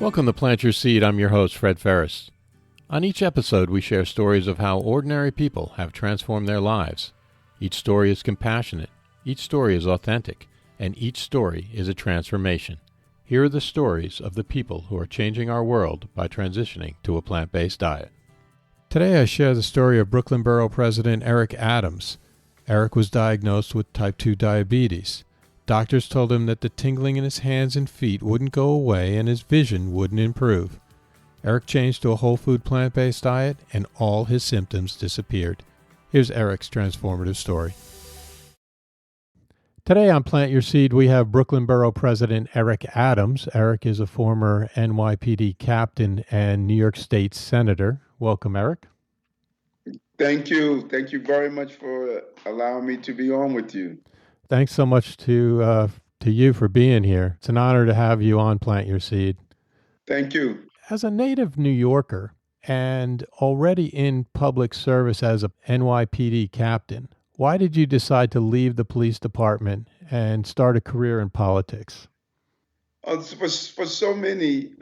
Welcome to Plant Your Seed. I'm your host, Fred Ferris. On each episode, we share stories of how ordinary people have transformed their lives. Each story is compassionate, each story is authentic, and each story is a transformation. Here are the stories of the people who are changing our world by transitioning to a plant-based diet. Today I share the story of Brooklyn Borough President Eric Adams. Eric was diagnosed with type 2 diabetes. Doctors told him that the tingling in his hands and feet wouldn't go away and his vision wouldn't improve. Eric changed to a whole food plant-based diet and all his symptoms disappeared. Here's Eric's transformative story. Today on Plant Your Seed, we have Brooklyn Borough President Eric Adams. Eric is a former NYPD captain and New York State Senator. Welcome, Eric. Thank you. Thank you very much for allowing me to be on with you. Thanks so much to you for being here. It's an honor to have you on Plant Your Seed. Thank you. As a native New Yorker and already in public service as a NYPD captain, why did you decide to leave the police department and start a career in politics? For so many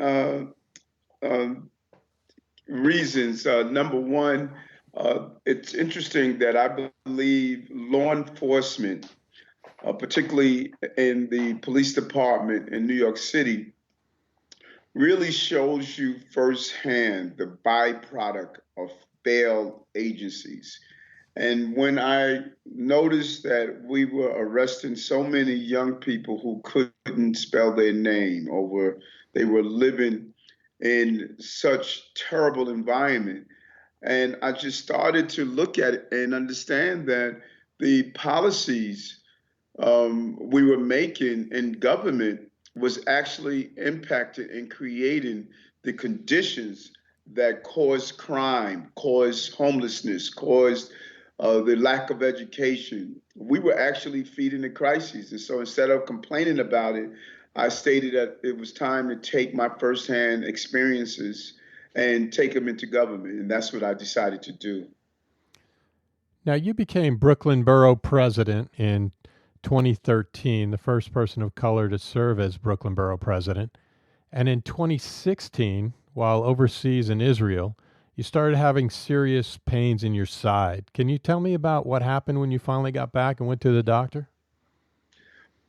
reasons. Number one, it's interesting that I believe law enforcement, particularly in the police department in New York City, really shows you firsthand the byproduct of failed agencies. And when I noticed that we were arresting so many young people who couldn't spell their name, or they were living in such terrible environment, and I just started to look at it and understand that the policies we were making in government was actually impacted and creating the conditions that caused crime, caused homelessness, caused the lack of education. We were actually feeding the crises. And so instead of complaining about it, I stated that it was time to take my firsthand experiences and take them into government. And that's what I decided to do. Now, you became Brooklyn Borough President in 2013, the first person of color to serve as Brooklyn Borough President. And in 2016, while overseas in Israel, you started having serious pains in your side. Can you tell me about what happened when you finally got back and went to the doctor?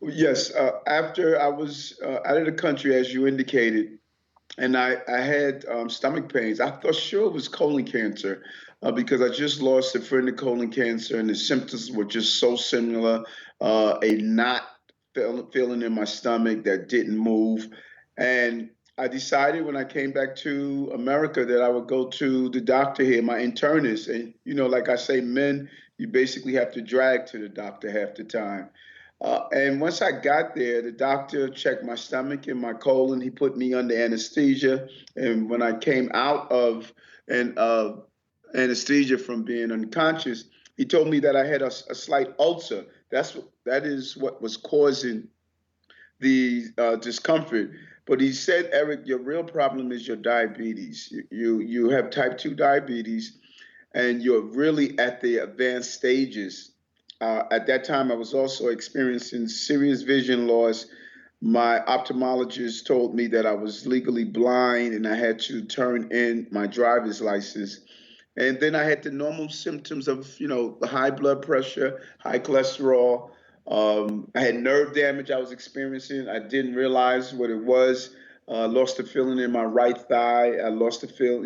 Yes, after I was out of the country, as you indicated, and I had stomach pains. I thought sure it was colon cancer because I just lost a friend to colon cancer, and the symptoms were just so similar. A knot feeling in my stomach that didn't move. And I decided when I came back to America that I would go to the doctor here, my internist. And, you know, like I say, men, you basically have to drag to the doctor half the time. And once I got there, the doctor checked my stomach and my colon. He put me under anesthesia. And when I came out of anesthesia from being unconscious, he told me that I had a slight ulcer. That is what was causing the discomfort. But he said, Eric, your real problem is your diabetes. You have type 2 diabetes, and you're really at the advanced stages. At that time, I was also experiencing serious vision loss. My ophthalmologist told me that I was legally blind and I had to turn in my driver's license. And then I had the normal symptoms of, the high blood pressure, high cholesterol. I had nerve damage I was experiencing. I didn't realize what it was. Lost the feeling in my right thigh. I lost the feel,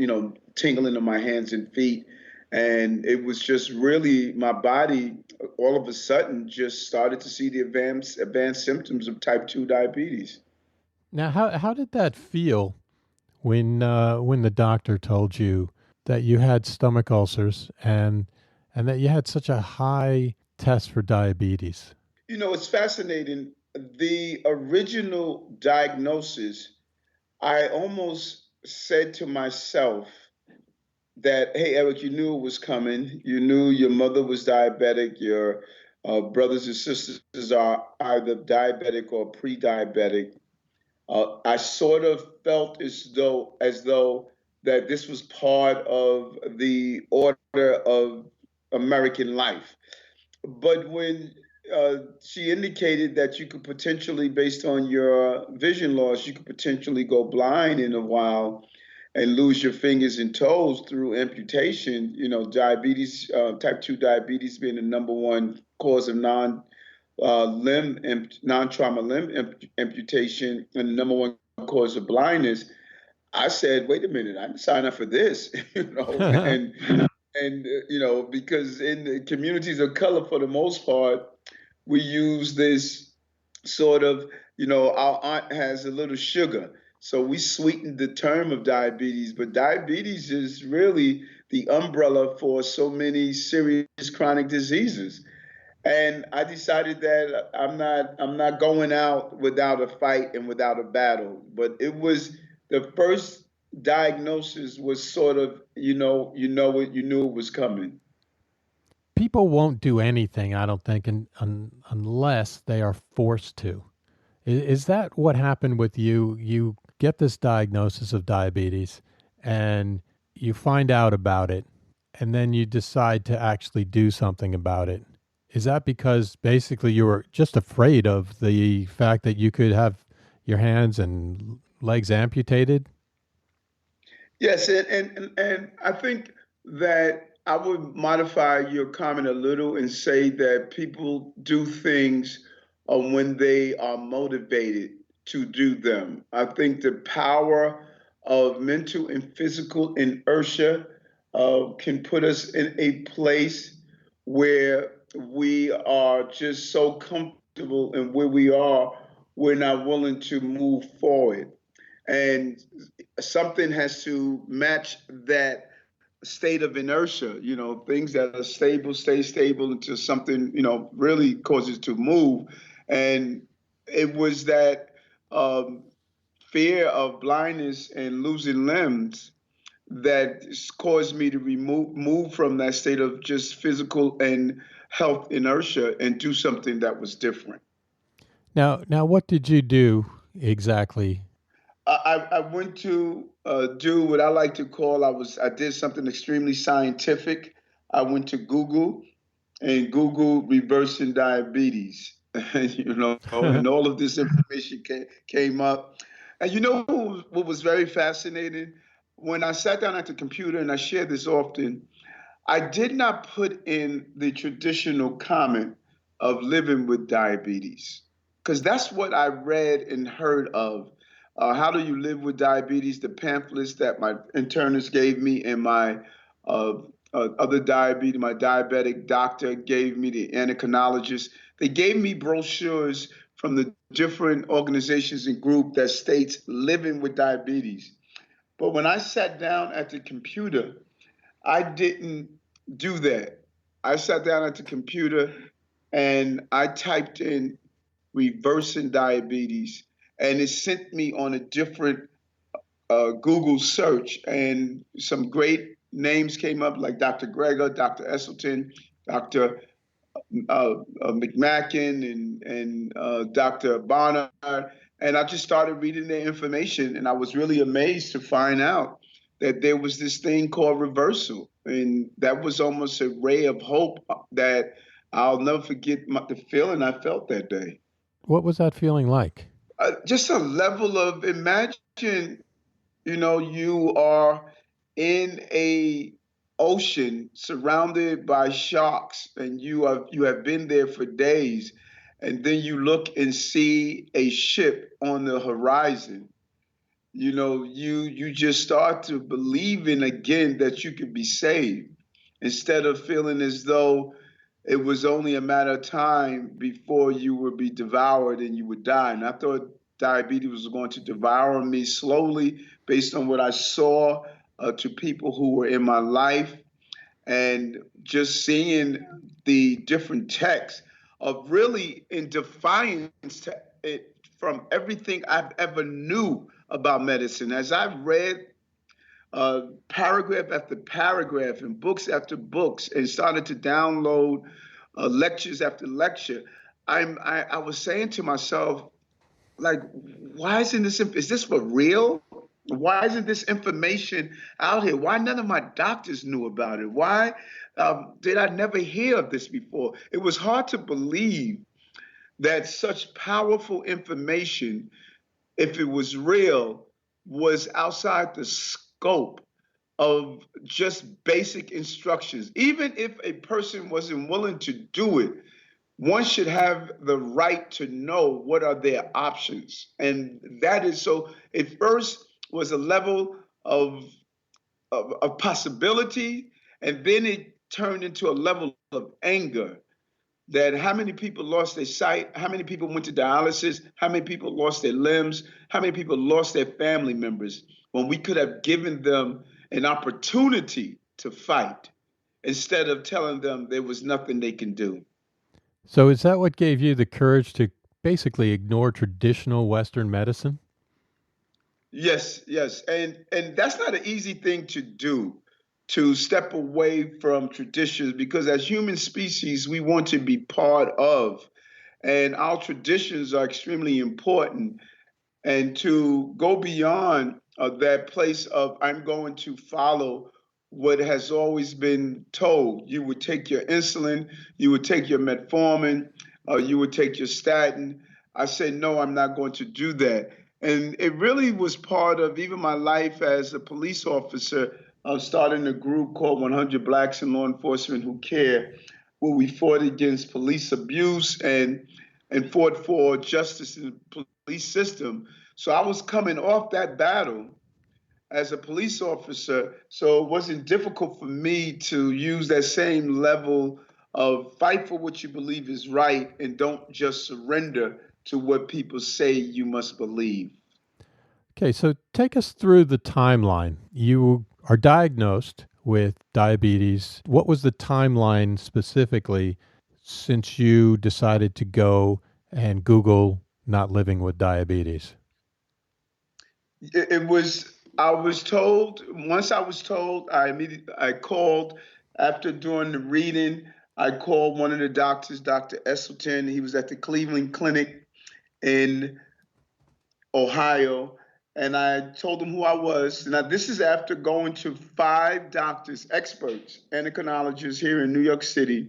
tingling in my hands and feet. And it was just really my body all of a sudden just started to see the advanced symptoms of type 2 diabetes. Now, how did that feel when the doctor told you that you had stomach ulcers and that you had such a high test for diabetes? It's fascinating. The original diagnosis, I almost said to myself that, hey, Eric, you knew it was coming. You knew your mother was diabetic. Your brothers and sisters are either diabetic or pre-diabetic. I sort of felt as though that this was part of the order of American life. But when she indicated that you could potentially, based on your vision loss, you could potentially go blind in a while and lose your fingers and toes through amputation. You know, diabetes, type 2 diabetes being the number one cause of non-trauma limb amputation and the number one cause of blindness. I said, wait a minute, I didn't sign up for this, because in the communities of color, for the most part, we use this sort of, our aunt has a little sugar. So we sweetened the term of diabetes, but diabetes is really the umbrella for so many serious chronic diseases. And I decided that I'm not going out without a fight and without a battle. But it was the first diagnosis was sort of, you knew it was coming. People won't do anything, I don't think, unless they are forced to. Is that what happened with you? You get this diagnosis of diabetes and you find out about it, and then you decide to actually do something about it. Is that because basically you were just afraid of the fact that you could have your hands and legs amputated? Yes, and I think that I would modify your comment a little and say that people do things when they are motivated to do them. I think the power of mental and physical inertia can put us in a place where we are just so comfortable in where we are, we're not willing to move forward. And something has to match that state of inertia. Things that are stable stay stable until something, really causes to move. And it was that um, fear of blindness and losing limbs that caused me to move from that state of just physical and health inertia and do something that was different. Now, what did you do exactly? I went to do what I like to call, I did something extremely scientific. I went to Google and Google reversing diabetes, and all of this information came up. And what was very fascinating? When I sat down at the computer, and I share this often, I did not put in the traditional comment of living with diabetes, because that's what I read and heard of. How do you live with diabetes? The pamphlets that my internist gave me and my uh, other diabetes, my diabetic doctor gave me, the endocrinologist. They gave me brochures from the different organizations and group that states living with diabetes. But when I sat down at the computer, I didn't do that. I sat down at the computer and I typed in reversing diabetes, and it sent me on a different Google search, and some great names came up like Dr. Greger, Dr. Esselton, Dr. McMacken, and Dr. Barnard. And I just started reading their information, and I was really amazed to find out that there was this thing called reversal. And that was almost a ray of hope that I'll never forget the feeling I felt that day. What was that feeling like? Just a level of, imagine, you are in a ocean surrounded by sharks, and you have been there for days, and then you look and see a ship on the horizon. You just start to believe in again that you could be saved, instead of feeling as though it was only a matter of time before you would be devoured and you would die. And I thought diabetes was going to devour me slowly based on what I saw to people who were in my life, and just seeing the different texts of really in defiance to it from everything I've ever knew about medicine. As I've read paragraph after paragraph and books after books and started to download lectures after lecture, I was saying to myself, like, why isn't this? Is this for real? Why isn't this information out here? Why none of my doctors knew about it? Why did I never hear of this before? It was hard to believe that such powerful information, if it was real, was outside the scope of just basic instructions. Even if a person wasn't willing to do it, one should have the right to know what are their options. And that is so, it first was a level of possibility, and then it turned into a level of anger that how many people lost their sight, how many people went to dialysis, how many people lost their limbs, how many people lost their family members when we could have given them an opportunity to fight instead of telling them there was nothing they can do. So is that what gave you the courage to basically ignore traditional Western medicine? Yes, yes. And that's not an easy thing to do, to step away from traditions, because as human species, we want to be part of, and our traditions are extremely important. And to go beyond that place of I'm going to follow what has always been told. You would take your insulin, you would take your metformin, you would take your statin. I said, no, I'm not going to do that. And it really was part of even my life as a police officer, starting a group called 100 Blacks in Law Enforcement Who Care, where we fought against police abuse and fought for justice in the police system. So I was coming off that battle as a police officer, so it wasn't difficult for me to use that same level of fight for what you believe is right and don't just surrender to what people say you must believe. Okay, so take us through the timeline. You are diagnosed with diabetes. What was the timeline specifically since you decided to go and Google not living with diabetes? It was, I was told, once I was told, I called after doing the reading. I called one of the doctors, Dr. Esselton. He was at the Cleveland Clinic in Ohio, and I told him who I was. Now, this is after going to 5 doctors, experts, endocrinologists here in New York City,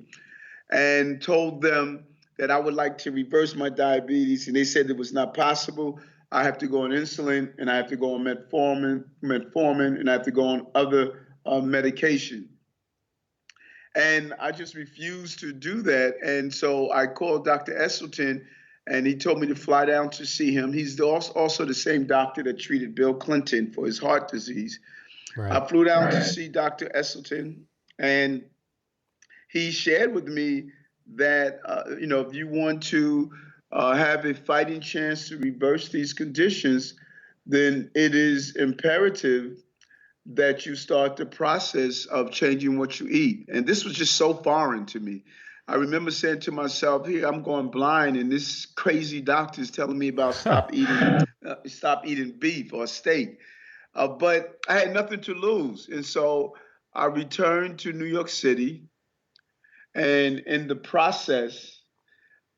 and told them that I would like to reverse my diabetes. And they said it was not possible. I have to go on insulin, and I have to go on metformin, and I have to go on other medication. And I just refused to do that. And so I called Dr. Esselton, and he told me to fly down to see him. He's also the same doctor that treated Bill Clinton for his heart disease. Right. I flew down to see Dr. Esselton, and he shared with me that, if you want to have a fighting chance to reverse these conditions, then it is imperative that you start the process of changing what you eat. And this was just so foreign to me. I remember saying to myself, "Here I'm going blind, and this crazy doctor is telling me about stop eating beef or steak." But I had nothing to lose, and so I returned to New York City. And in the process,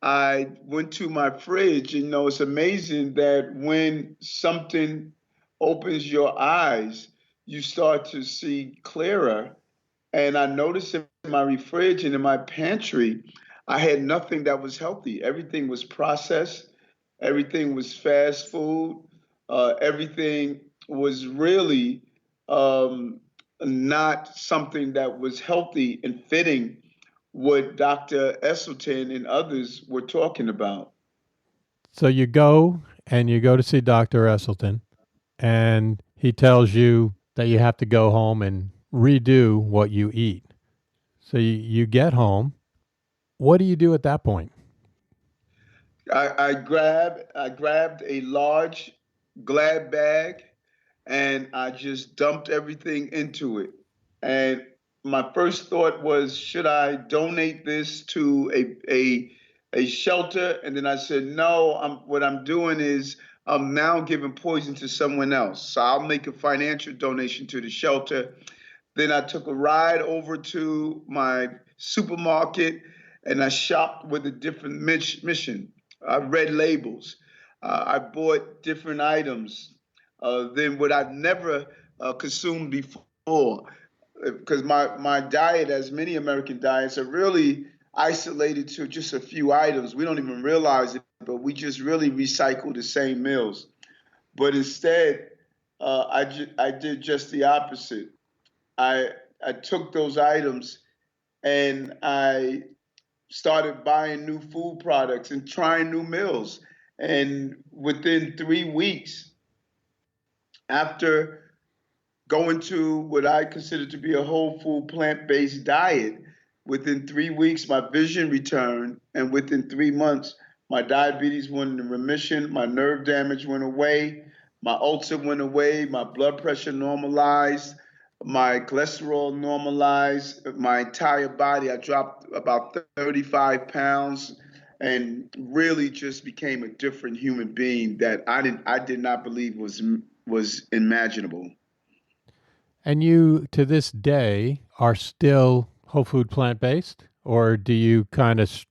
I went to my fridge. And, it's amazing that when something opens your eyes, you start to see clearer. And I noticed in my fridge and in my pantry, I had nothing that was healthy. Everything was processed, everything was fast food, everything was really not something that was healthy and fitting what Dr. Esselton and others were talking about. So you go and you go to see Dr. Esselton, and he tells you that you have to go home and redo what you eat. So you get home. What do you do at that point? I grabbed a large Glad bag, and I just dumped everything into it. And my first thought was, should I donate this to a shelter? And then I said, no. What I'm doing is I'm now giving poison to someone else. So I'll make a financial donation to the shelter. Then I took a ride over to my supermarket, and I shopped with a different mission. I read labels. I bought different items. than what I've never consumed before. Because my diet, as many American diets, are really isolated to just a few items. We don't even realize it, but we just really recycle the same meals. But instead, I did just the opposite. I I took those items and I started buying new food products and trying new meals. And within 3 weeks, after going to what I consider to be a whole food plant based diet, within 3 weeks, my vision returned. And within 3 months, my diabetes went in remission, my nerve damage went away, my ulcer went away, my blood pressure normalized, my cholesterol normalized, my entire body. I dropped about 35 pounds and really just became a different human being that I did not believe was imaginable. And you, to this day, are still whole food plant based? Or do you kind of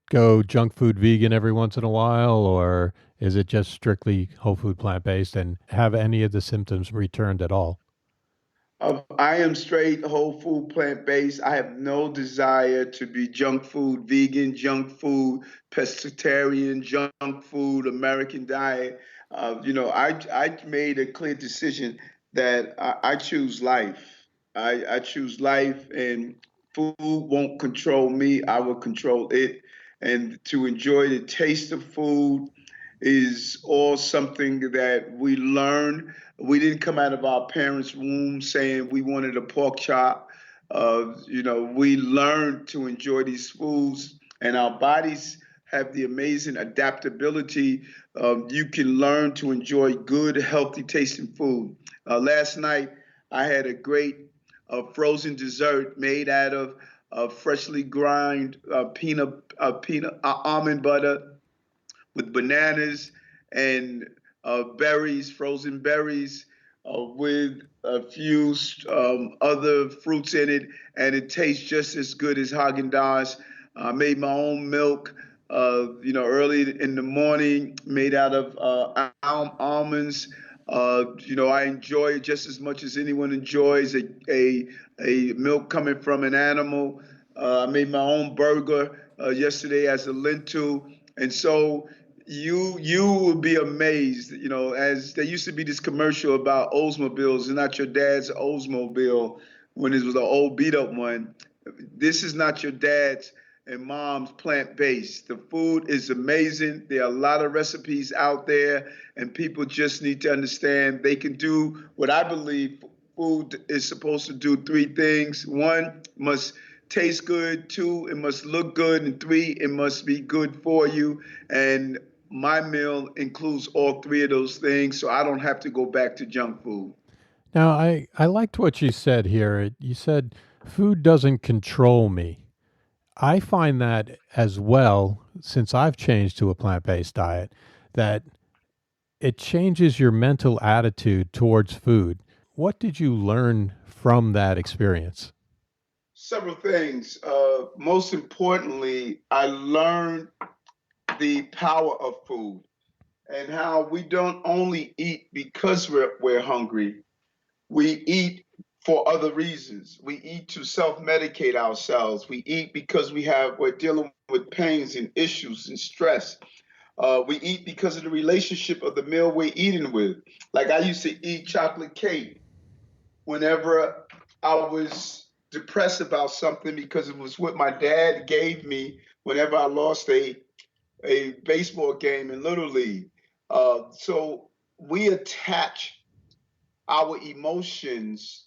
go junk food vegan every once in a while? Or is it just strictly whole food plant based, and have any of the symptoms returned at all? I am straight whole food plant based. I have no desire to be junk food vegan, junk food pescatarian, junk food American diet. I made a clear decision that I choose life. I choose life, and food won't control me. I will control it. And to enjoy the taste of food is all something that we learn. We didn't come out of our parents' womb saying we wanted a pork chop. We learned to enjoy these foods, and our bodies have the amazing adaptability. You can learn to enjoy good, healthy tasting food. Last night, I had a great frozen dessert made out of freshly ground peanut almond butter with bananas and berries, frozen berries, with a few other fruits in it, and it tastes just as good as Haagen Dazs. I made my own milk, early in the morning, made out of almonds. I enjoy it just as much as anyone enjoys a milk coming from an animal. I made my own burger yesterday as a lentil, and so you will be amazed. As there used to be this commercial about Oldsmobiles and not your dad's Oldsmobile when it was an old beat up one. This is not your dad's and mom's plant based. The food is amazing. There are a lot of recipes out there, and people just need to understand they can do what I believe food is supposed to do: three things. One, must taste good. Two, it must look good. And three, it must be good for you. And my meal includes all three of those things, so I don't have to go back to junk food. Now, I liked what you said here. You said food doesn't control me. I find that as well, since I've changed to a plant based diet, that it changes your mental attitude towards food. What did you learn from that experience? Several things. Most importantly, I learned the power of food and how we don't only eat because we're hungry. We eat for other reasons. We eat to self-medicate ourselves. We eat because we're dealing with pains and issues and stress. We eat because of the relationship of the meal we're eating with. Like I used to eat chocolate cake whenever I was depressed about something because it was what my dad gave me whenever I lost a baseball game in Little League. So we attach our emotions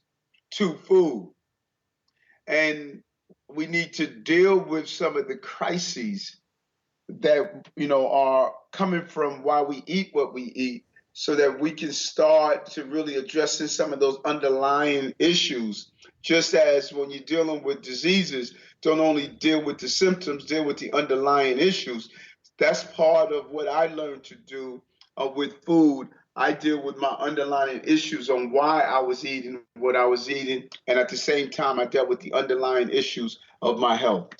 to food. And we need to deal with some of the crises that are coming from why we eat what we eat, so that we can start to really addressing some of those underlying issues. Just as when you're dealing with diseases, don't only deal with the symptoms, deal with the underlying issues. That's part of what I learned to do with food. I deal with my underlying issues on why I was eating what I was eating, and at the same time I dealt with the underlying issues of my health.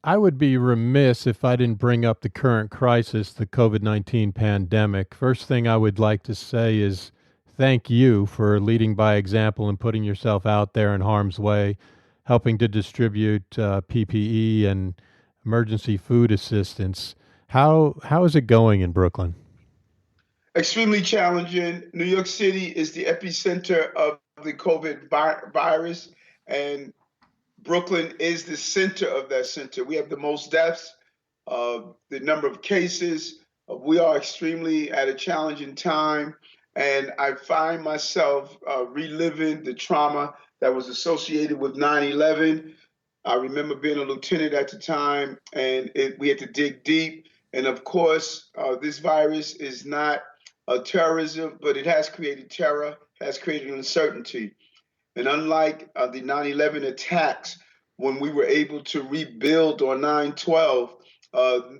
I would be remiss if I didn't bring up the current crisis, the COVID-19 pandemic. First thing I would like to say is thank you for leading by example and putting yourself out there in harm's way, helping to distribute PPE and emergency food assistance. How is it going in Brooklyn? Extremely challenging. New York City is the epicenter of the COVID virus, and Brooklyn is the center of that center. We have the most deaths, the number of cases. We are extremely at a challenging time, and I find myself reliving the trauma that was associated with 9/11. I remember being a lieutenant at the time, and we had to dig deep. And of course, this virus is not terrorism, but it has created terror, has created uncertainty. And unlike the 9/11 attacks, when we were able to rebuild on 9/12,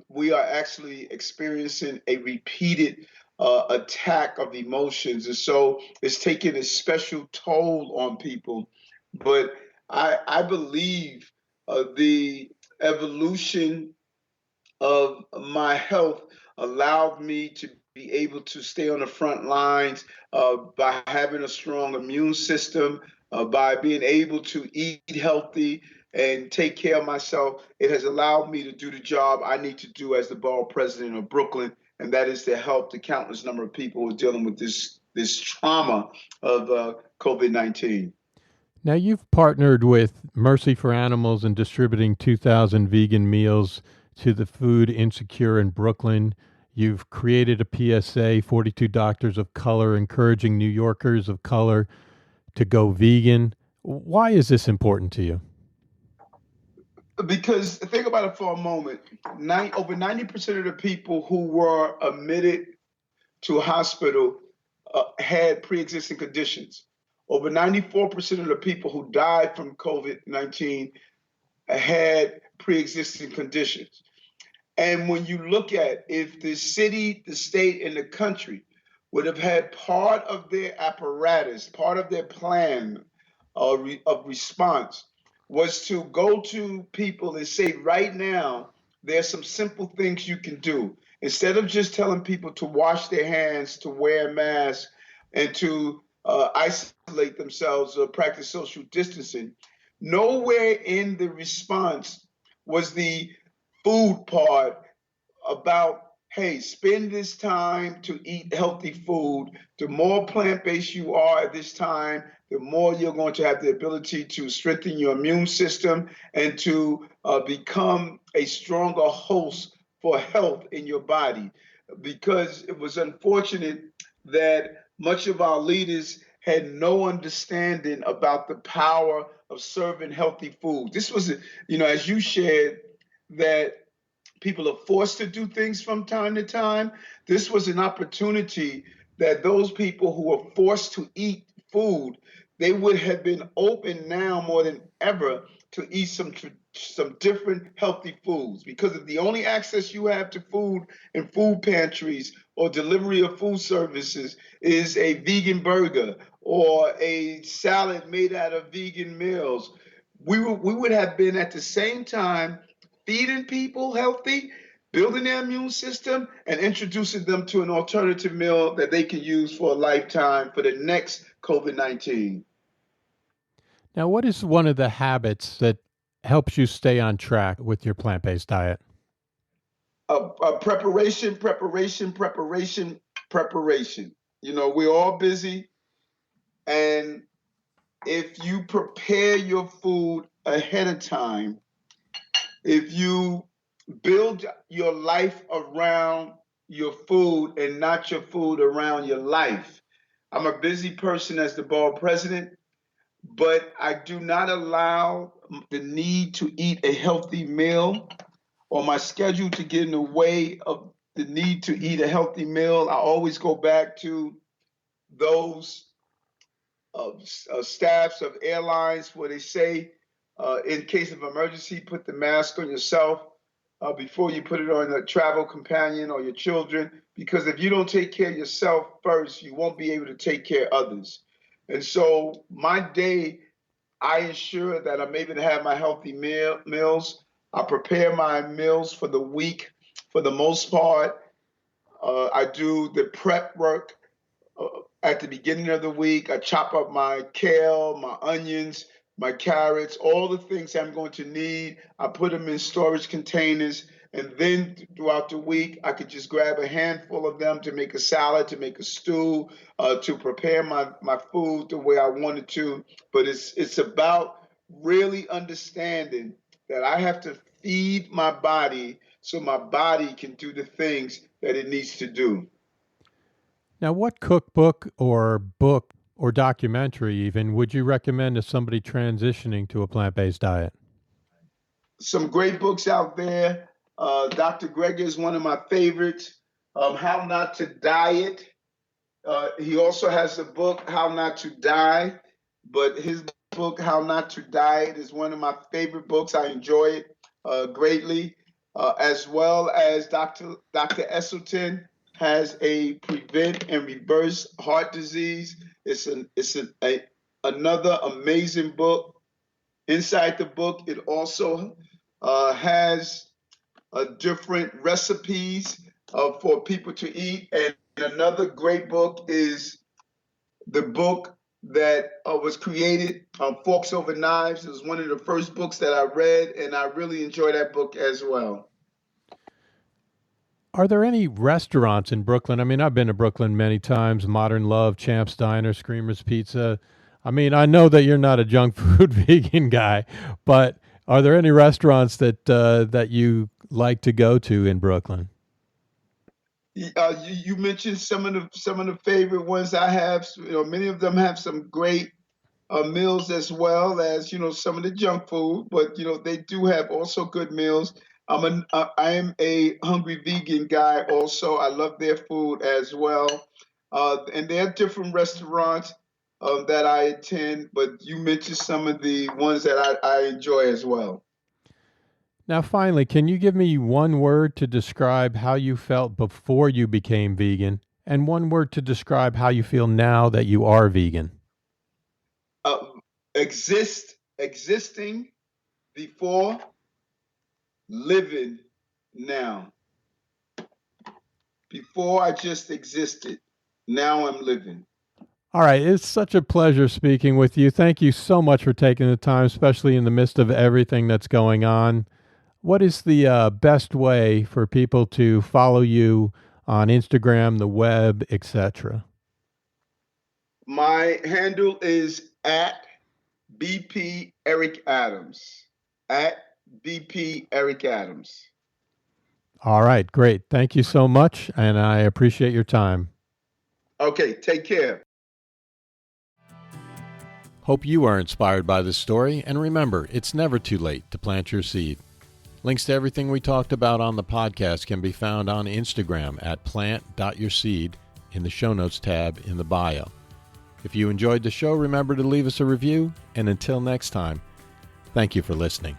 we are actually experiencing a repeated attack of emotions. And so it's taking a special toll on people. But I believe the evolution of my health allowed me to be able to stay on the front lines by having a strong immune system, by being able to eat healthy and take care of myself. It has allowed me to do the job I need to do as the borough president of Brooklyn, and that is to help the countless number of people who are dealing with this trauma of COVID-19. Now, you've partnered with Mercy for Animals in distributing 2,000 vegan meals to the food insecure in Brooklyn. You've created a PSA, 42 Doctors of Color, encouraging New Yorkers of color to go vegan. Why is this important to you? Because think about it for a moment. Over 90% of the people who were admitted to a hospital had pre-existing conditions. Over 94% of the people who died from COVID-19 had pre-existing conditions. And when you look at if the city, the state, and the country would have had part of their apparatus, part of their plan of response was to go to people and say, right now, there's some simple things you can do. Instead of just telling people to wash their hands, to wear a mask, and to isolate themselves or practice social distancing, nowhere in the response was the food part about, hey, spend this time to eat healthy food. The more plant-based you are at this time, the more you're going to have the ability to strengthen your immune system and to become a stronger host for health in your body. Because it was unfortunate that much of our leaders had no understanding about the power of serving healthy food. This was, as you shared, that people are forced to do things from time to time. This was an opportunity that those people who were forced to eat food, they would have been open now more than ever to eat some different healthy foods. Because if the only access you have to food in food pantries or delivery of food services is a vegan burger or a salad made out of vegan meals, we would have been at the same time feeding people healthy, building their immune system, and introducing them to an alternative meal that they can use for a lifetime for the next COVID-19. Now, what is one of the habits that helps you stay on track with your plant-based diet? Preparation, preparation, preparation, preparation. We're all busy, and if you prepare your food ahead of time, if you build your life around your food and not your food around your life. I'm a busy person as the borough president, but I do not allow the need to eat a healthy meal or my schedule to get in the way of the need to eat a healthy meal. I always go back to those staffs of airlines where they say, in case of emergency, put the mask on yourself before you put it on a travel companion or your children, because if you don't take care of yourself first, you won't be able to take care of others. And so my day, I ensure that I'm able to have my healthy meals. I prepare my meals for the week for the most part. I do the prep work at the beginning of the week. I chop up my kale, my onions, my carrots, all the things I'm going to need. I put them in storage containers. And then throughout the week, I could just grab a handful of them to make a salad, to make a stew, to prepare my food the way I wanted to. But it's about really understanding that I have to feed my body so my body can do the things that it needs to do. Now, what cookbook or book or documentary even would you recommend to somebody transitioning to a plant-based diet? Some great books out there. Dr. Greger is one of my favorites. How Not to Diet. He also has a book, How Not to Die. But his book, How Not to Diet, is one of my favorite books. I enjoy it greatly. As well as Dr. Esselstyn has a Prevent and Reverse Heart Disease. It's another amazing book. Inside the book, it also has different recipes for people to eat. And another great book is the book that was created, Forks Over Knives. It was one of the first books that I read, and I really enjoyed that book as well. Are there any restaurants in Brooklyn? I mean, I've been to Brooklyn many times, Modern Love, Champ's Diner, Screamer's Pizza. I mean, I know that you're not a junk food vegan guy, but are there any restaurants that you like to go to in Brooklyn? You mentioned some of the favorite ones I have. Many of them have some great meals as well as some of the junk food, but they do have also good meals. I am a hungry vegan guy also. I love their food as well. And there are different restaurants that I attend, but you mentioned some of the ones that I enjoy as well. Now, finally, can you give me one word to describe how you felt before you became vegan and one word to describe how you feel now that you are vegan? Existing before, living now. Before I just existed. Now I'm living. All right. It's such a pleasure speaking with you. Thank you so much for taking the time, especially in the midst of everything that's going on. What is the best way for people to follow you on Instagram, the web, etc.? My handle is at BP Eric Adams. At BP Eric Adams. All right, great. Thank you so much, and I appreciate your time. Okay, take care. Hope you are inspired by this story, and remember, it's never too late to plant your seed. Links to everything we talked about on the podcast can be found on Instagram at plant.yourseed in the show notes tab in the bio. If you enjoyed the show, remember to leave us a review, and until next time, thank you for listening.